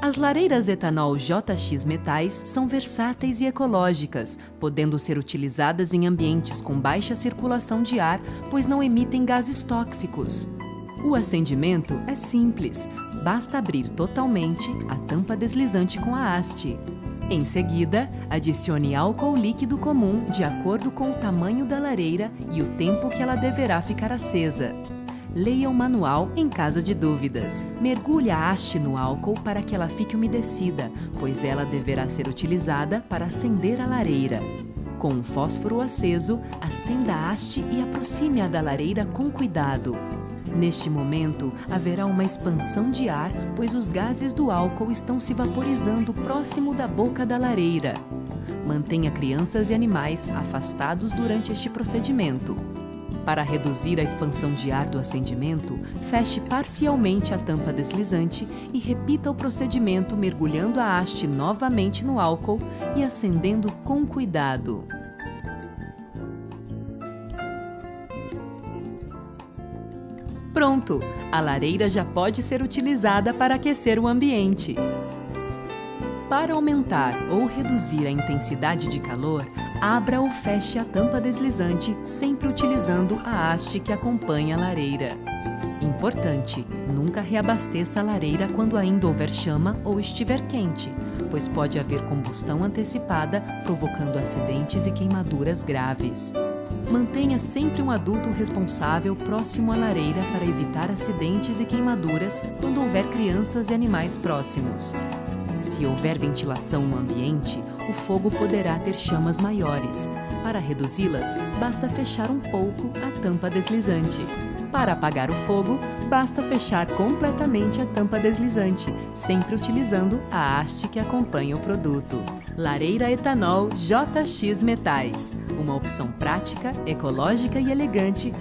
As lareiras etanol JX Metais são versáteis e ecológicas, podendo ser utilizadas em ambientes com baixa circulação de ar, pois não emitem gases tóxicos. O acendimento é simples, basta abrir totalmente a tampa deslizante com a haste. Em seguida, adicione álcool líquido comum de acordo com o tamanho da lareira e o tempo que ela deverá ficar acesa. Leia o manual em caso de dúvidas. Mergulhe a haste no álcool para que ela fique umedecida, pois ela deverá ser utilizada para acender a lareira. Com um fósforo aceso, acenda a haste e aproxime-a da lareira com cuidado. Neste momento, haverá uma expansão de ar, pois os gases do álcool estão se vaporizando próximo da boca da lareira. Mantenha crianças e animais afastados durante este procedimento. Para reduzir a expansão de ar do acendimento, feche parcialmente a tampa deslizante e repita o procedimento mergulhando a haste novamente no álcool e acendendo com cuidado. Pronto! A lareira já pode ser utilizada para aquecer o ambiente. Para aumentar ou reduzir a intensidade de calor, abra ou feche a tampa deslizante, sempre utilizando a haste que acompanha a lareira. Importante: nunca reabasteça a lareira quando ainda houver chama ou estiver quente, pois pode haver combustão antecipada, provocando acidentes e queimaduras graves. Mantenha sempre um adulto responsável próximo à lareira para evitar acidentes e queimaduras quando houver crianças e animais próximos. Se houver ventilação no ambiente, o fogo poderá ter chamas maiores. Para reduzi-las, basta fechar um pouco a tampa deslizante. Para apagar o fogo, basta fechar completamente a tampa deslizante, sempre utilizando a haste que acompanha o produto. Lareira etanol JX Metais, uma opção prática, ecológica e elegante